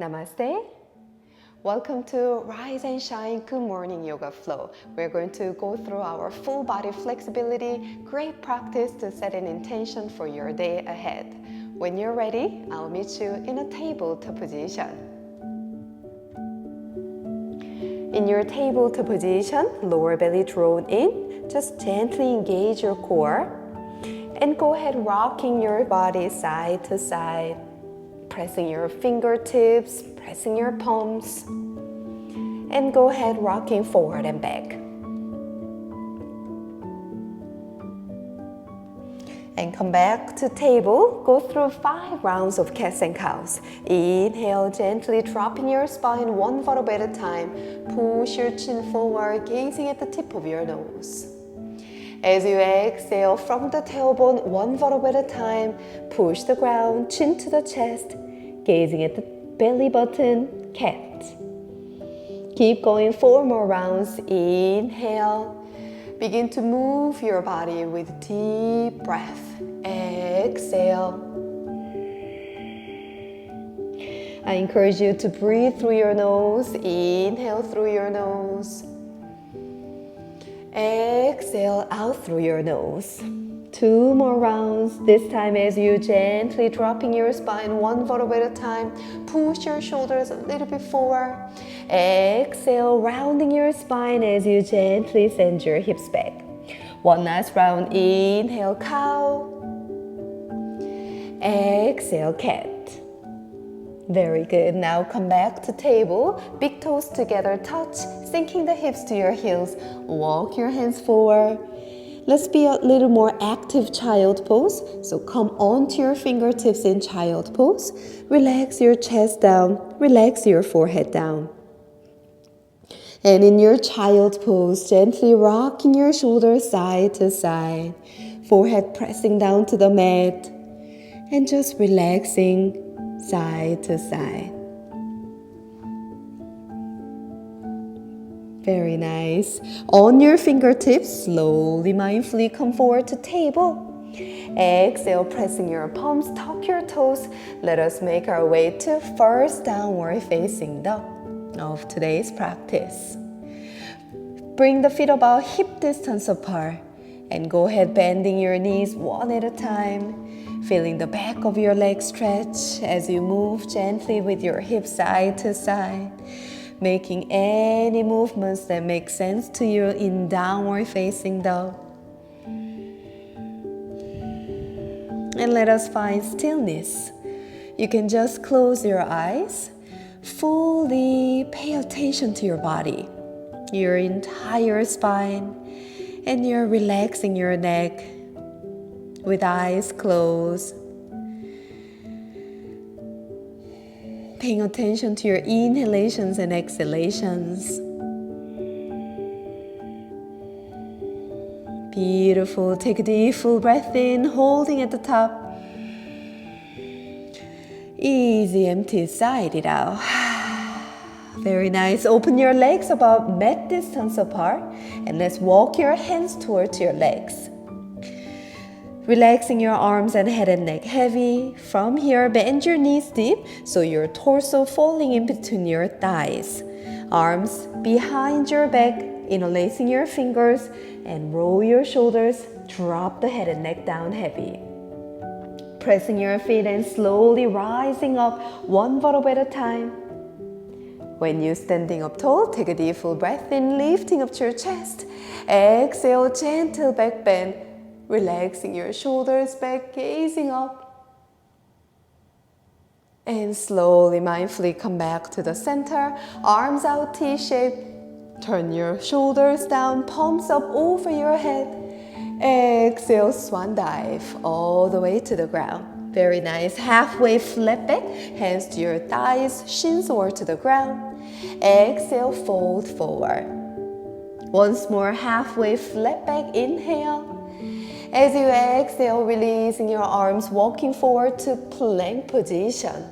Namaste. Welcome to Rise and Shine Good Morning Yoga Flow. We're going to go through our full body flexibility, great practice to set an intention for your day ahead. When you're ready, I'll meet you in a tabletop position. In your tabletop position, lower belly drawn in, just gently engage your core and go ahead rocking your body side to side. Pressing your fingertips, pressing your palms, and go ahead rocking forward and back. And come back to table. Go through 5 rounds of cats and cows. Inhale, gently dropping your spine one vertebra at a time. Push your chin forward, gazing at the tip of your nose. As you exhale from the tailbone, one vertebra at a time, push the ground, chin to the chest, gazing at the belly button, cat. Keep going 4 more rounds. Inhale. Begin to move your body with deep breath. Exhale. I encourage you to breathe through your nose. Inhale through your nose. Exhale out through your nose. 2 more rounds. This time as you gently dropping your spine one vertebra at a time. Push your shoulders a little bit forward. Exhale, rounding your spine as you gently send your hips back. One last round. Inhale, cow. Exhale, cat. Very good. Now come back to table. Big toes together, touch, sinking the hips to your heels. Walk your hands forward. Let's be a little more active child pose. So come onto your fingertips in child pose. Relax your chest down. Relax your forehead down. And in your child pose, gently rocking your shoulders side to side. Forehead pressing down to the mat. And just relaxing side to side. Very nice. On your fingertips, slowly, mindfully come forward to table. Exhale, pressing your palms, tuck your toes. Let us make our way to first downward facing dog of today's practice. Bring the feet about hip distance apart and go ahead bending your knees one at a time. Feeling the back of your legs stretch as you move gently with your hips side to side. Making any movements that make sense to you in downward facing dog. And let us find stillness. You can just close your eyes. Fully pay attention to your body, your entire spine, and you're relaxing your neck with eyes closed. Paying attention to your inhalations and exhalations. Beautiful. Take a deep full breath in, holding at the top. Easy, empty, side it out. Very nice. Open your legs about mat distance apart and let's walk your hands towards your legs. Relaxing your arms and head and neck heavy. From here, bend your knees deep so your torso falling in between your thighs. Arms behind your back, interlacing your fingers and roll your shoulders. Drop the head and neck down heavy. Pressing your feet and slowly rising up one vertebra at a time. When you're standing up tall, take a deep full breath in, lifting up to your chest. Exhale, gentle back bend. Relaxing your shoulders back, gazing up. And slowly, mindfully come back to the center. Arms out, T-shape. Turn your shoulders down, palms up over your head. Exhale, swan dive all the way to the ground. Very nice. Halfway flat back, hands to your thighs, shins over to the ground. Exhale, fold forward. Once more, halfway flat back, inhale. As you exhale, releasing your arms, walking forward to plank position.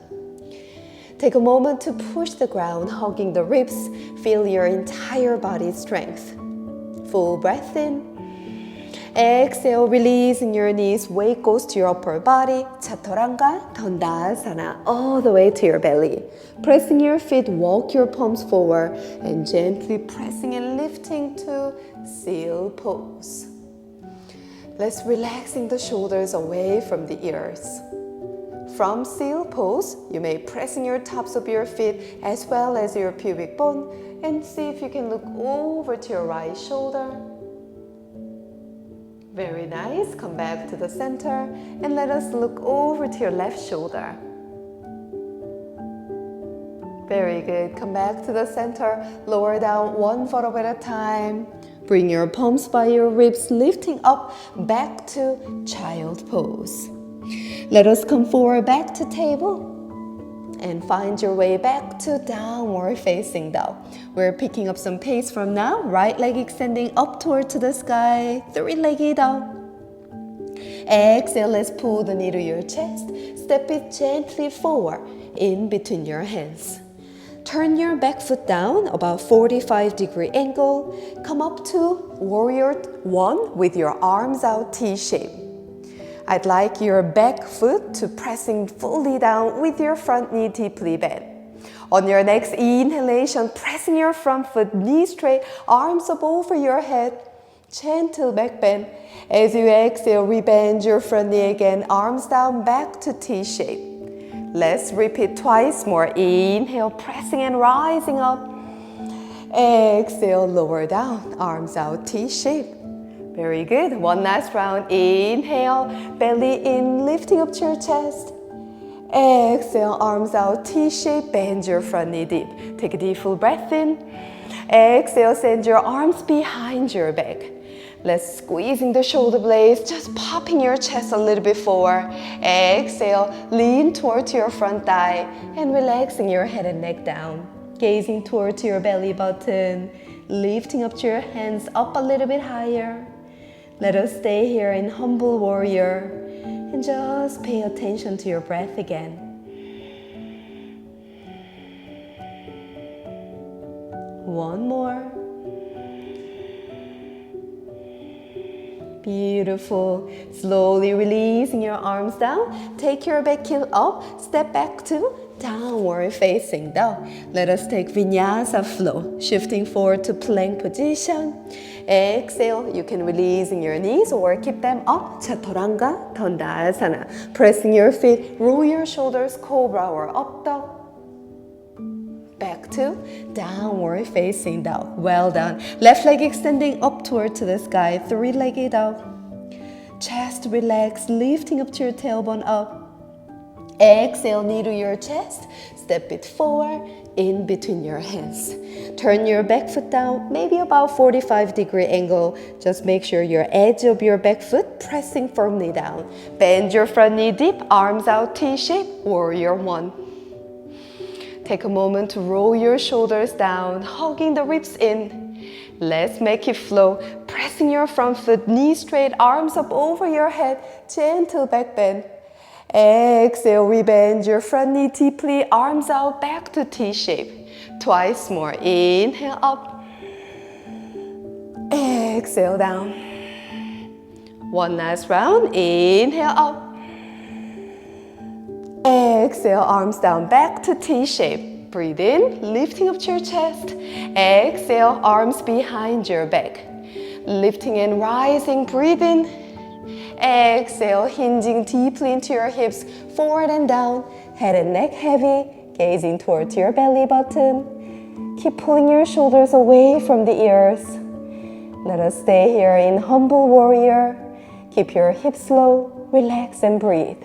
Take a moment to push the ground, hugging the ribs. Feel your entire body strength. Full breath in. Exhale, releasing your knees, weight goes to your upper body, Chaturanga, Dandasana, all the way to your belly. Pressing your feet, walk your palms forward, and gently pressing and lifting to seal pose. Let's relaxing the shoulders away from the ears. From seal pose, you may pressing your tops of your feet as well as your pubic bone, and see if you can look over to your right shoulder. Very nice. Come back to the center and let us look over to your left shoulder. Very good. Come back to the center. Lower down one vertebra at a time. Bring your palms by your ribs, lifting up back to child pose. Let us come forward back to table and find your way back to downward facing dog. We're picking up some pace from now. Right leg extending up toward to the sky. Three-legged dog. Exhale, let's pull the knee to your chest. Step it gently forward in between your hands. Turn your back foot down, about 45-degree angle. Come up to warrior one with your arms out T-shape. I'd like your back foot to pressing fully down with your front knee deeply bent. On your next inhalation, pressing your front foot, knee straight, arms up over your head, gentle back bend. As you exhale, rebend your front knee again, arms down back to T-shape. Let's repeat twice more. Inhale, pressing and rising up. Exhale, lower down, arms out T-shape. Very good. One last round. Inhale, belly in, lifting up to your chest. Exhale, arms out, T-shape, bend your front knee deep. Take a deep full breath in. Exhale, send your arms behind your back. Let's squeezing the shoulder blades, just popping your chest a little bit forward. Exhale, lean towards your front thigh and relaxing your head and neck down. Gazing towards your belly button, lifting up to your hands up a little bit higher. Let us stay here in humble warrior and just pay attention to your breath again. One more. Beautiful. Slowly releasing your arms down. Take your back heel up. Step back to downward facing dog. Let us take vinyasa flow. Shifting forward to plank position. Exhale, you can release in your knees or keep them up. Chaturanga, Dandasana. Pressing your feet, roll your shoulders, cobra or up dog. Back to downward facing dog. Well done. Left leg extending up toward to the sky. Three-legged dog. Chest relaxed, lifting up to your tailbone up. Exhale, knee to your chest. Step it forward in between your hands. Turn your back foot down, maybe about 45-degree angle. Just make sure your edge of your back foot pressing firmly down. Bend your front knee deep, arms out T-shape, warrior one. Take a moment to roll your shoulders down, hugging the ribs in. Let's make it flow. Pressing your front foot, knees straight, arms up over your head, gentle back bend. Exhale, rebend your front knee deeply, arms out back to T-shape. Twice more. Inhale up. Exhale down. One last round. Inhale up. Exhale, arms down back to T-shape. Breathe in, lifting up to your chest. Exhale, arms behind your back. Lifting and rising, breathe in. Exhale, hinging deeply into your hips, forward and down. Head and neck heavy, gazing towards your belly button. Keep pulling your shoulders away from the ears. Let us stay here in humble warrior. Keep your hips low, relax and breathe.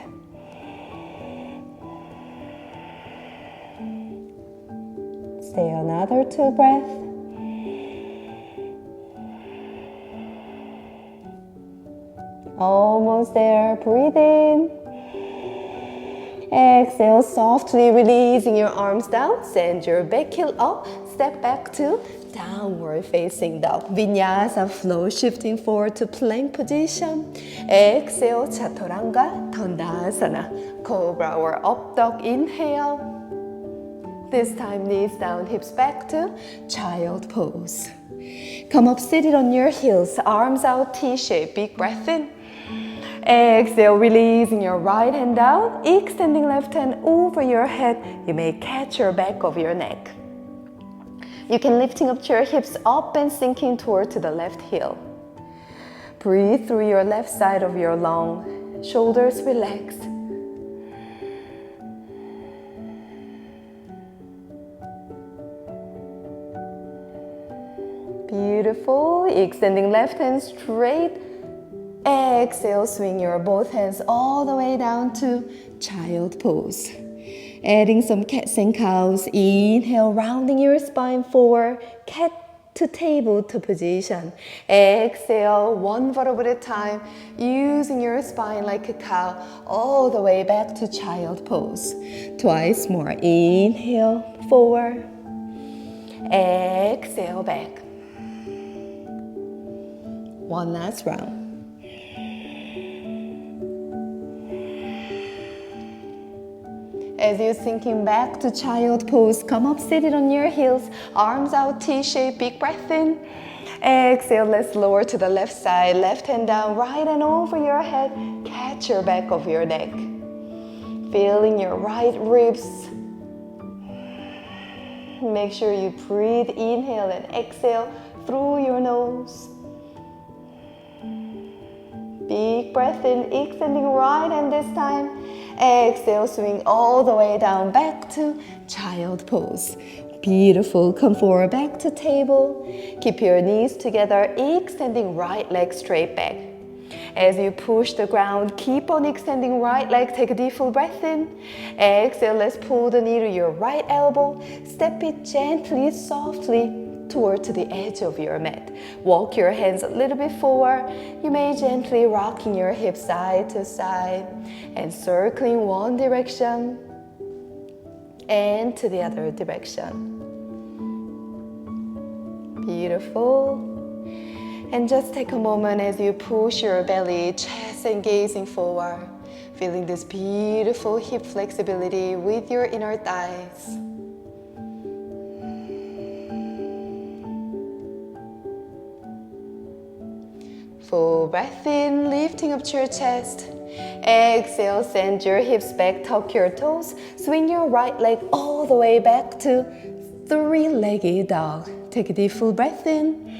Stay another 2 breaths. Almost there. Breathe in. Exhale, softly releasing your arms down. Send your back heel up. Step back to downward facing dog. Vinyasa flow, shifting forward to plank position. Exhale, Chaturanga, Dandasana. Cobra or up dog. Inhale. This time, knees down, hips back to child pose. Come up seated on your heels, arms out, T-shape, big breath in. Exhale, releasing your right hand down, extending left hand over your head. You may catch your back of your neck. You can lifting up your hips up and sinking toward to the left heel. Breathe through your left side of your lung, shoulders relaxed. Beautiful. Extending left hand straight. Exhale, swing your both hands all the way down to child pose. Adding some cats and cows. Inhale, rounding your spine forward. Cat to tabletop position. Exhale, one vertebra at a time, using your spine like a cow, all the way back to child pose. Twice more. Inhale, forward. Exhale, back. One last round. As you're sinking back to child pose, come up seated on your heels, arms out, T-shape, big breath in. Exhale, let's lower to the left side, left hand down, right hand over your head, catch your back of your neck. Feeling your right ribs. Make sure you breathe, inhale and exhale through your nose. Big breath in, extending right hand this time. Exhale, swing all the way down back to child pose. Beautiful. Come forward back to table. Keep your knees together, extending right leg straight back. As you push the ground, keep on extending right leg. Take a deep full breath in. Exhale, let's pull the knee to your right elbow. Step it gently, softly toward to the edge of your mat. Walk your hands a little bit forward. You may gently rocking your hips side to side and circling one direction and to the other direction. Beautiful. And just take a moment as you push your belly, chest and gazing forward, feeling this beautiful hip flexibility with your inner thighs. Full breath in, lifting up to your chest. Exhale, send your hips back, tuck your toes. Swing your right leg all the way back to three-legged dog. Take a deep full breath in.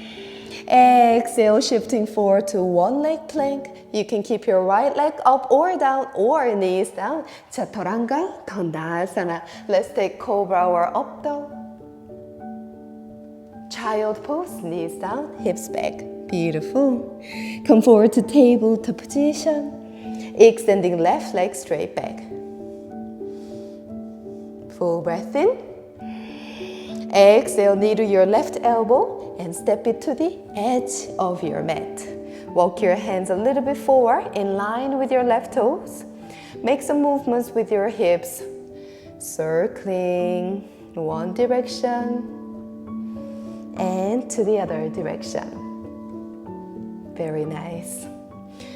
Exhale, shifting forward to one leg plank. You can keep your right leg up or down or knees down. Chaturanga Dandasana. Let's take cobra or up dog. Child pose, knees down, hips back. Beautiful. Come forward to tabletop position. Extending left leg straight back. Full breath in. Exhale, knee to your left elbow and step it to the edge of your mat. Walk your hands a little bit forward in line with your left toes. Make some movements with your hips. Circling one direction and to the other direction. Very nice.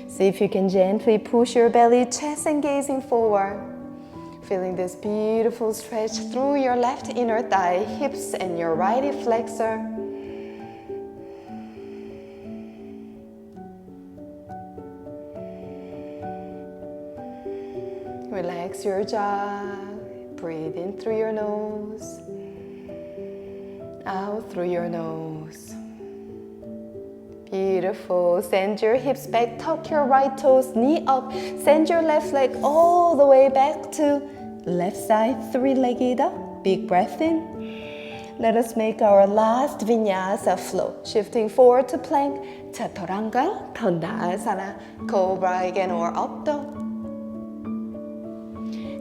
See if you can gently push your belly, chest and gazing forward. Feeling this beautiful stretch through your left inner thigh, hips and your right hip flexor. Relax your jaw. Breathe in through your nose. Out through your nose. Beautiful. Send your hips back, tuck your right toes, knee up. Send your left leg all the way back to left side, three-legged up. Big breath in. Let us make our last vinyasa flow. Shifting forward to plank, Chaturanga Dandasana, cobra again or up dog.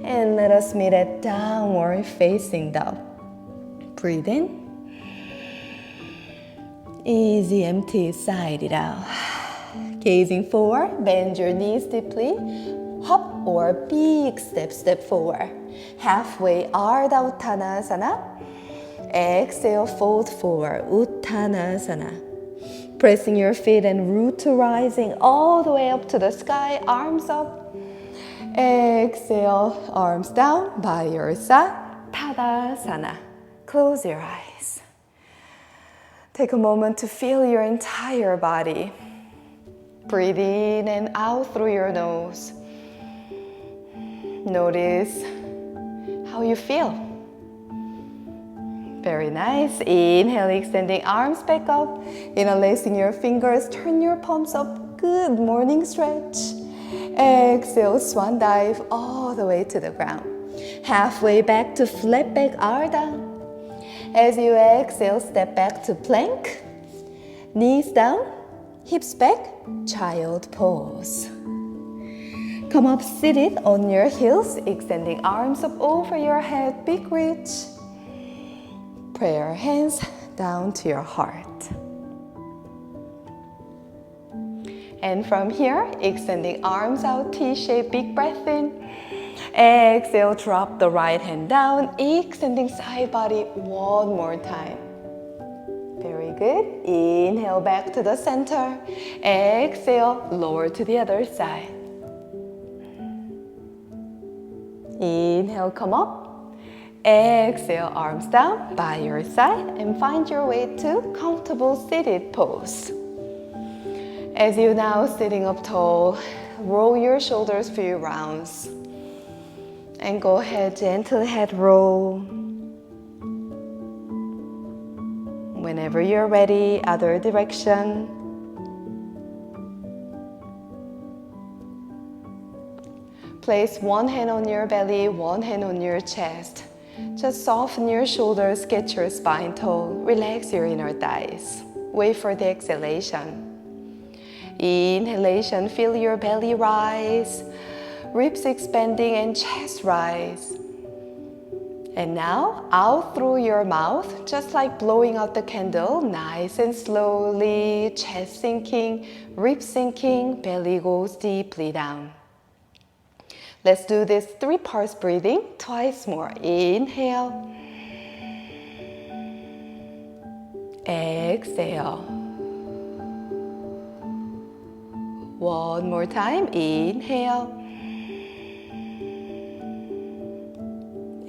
And let us meet at downward facing dog. Breathe in. Easy, empty, side it out. Gazing forward, bend your knees deeply. Hop or big step forward. Halfway, Ardha Uttanasana. Exhale, fold forward, Uttanasana. Pressing your feet and root to rising all the way up to the sky, arms up. Exhale, arms down by your side, Tadasana. Close your eyes. Take a moment to feel your entire body. Breathe in and out through your nose. Notice how you feel. Very nice. Inhale, extending arms back up. Interlacing your fingers, turn your palms up. Good morning stretch. Exhale, swan dive all the way to the ground. Halfway back to flat back Ardha. As you exhale, step back to plank. Knees down, hips back, child pose. Come up seated on your heels, extending arms up over your head, big reach. Prayer hands down to your heart. And from here, extending arms out, T-shape, big breath in. Exhale, drop the right hand down, extending side body one more time. Very good. Inhale back to the center. Exhale, lower to the other side. Inhale, come up. Exhale, arms down by your side and find your way to comfortable seated pose. As you now sitting up tall, roll your shoulders for your rounds. And go ahead, gentle head roll. Whenever you're ready, other direction. Place one hand on your belly, one hand on your chest. Just soften your shoulders, get your spine tall. Relax your inner thighs. Wait for the exhalation. Inhalation, feel your belly rise. Ribs expanding and chest rise. And now, out through your mouth, just like blowing out the candle, nice and slowly, chest sinking, ribs sinking, belly goes deeply down. Let's do this 3 parts breathing, twice more. Inhale. Exhale. One more time. Inhale.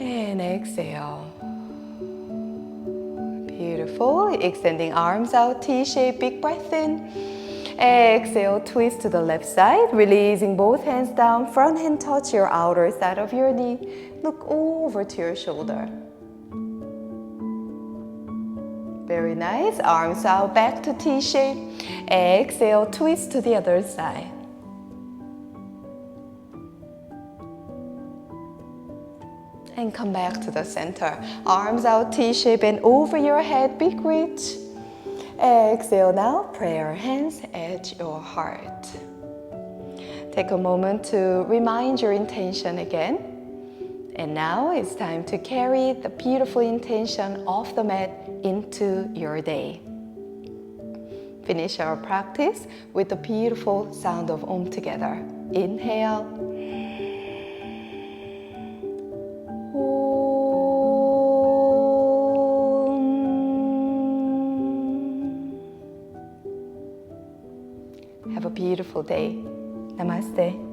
And exhale. Beautiful. Extending arms out, T-shape, big breath in. Exhale, twist to the left side, releasing both hands down. Front hand touch your outer side of your knee. Look over to your shoulder. Very nice. Arms out, back to T-shape. Exhale, twist to the other side. And come back to the center. Arms out, T-shape, and over your head, big reach. Exhale now, prayer hands at your heart. Take a moment to remind your intention again. And now it's time to carry the beautiful intention of the mat into your day. Finish our practice with the beautiful sound of Om together. Inhale. Have a beautiful day. Namaste.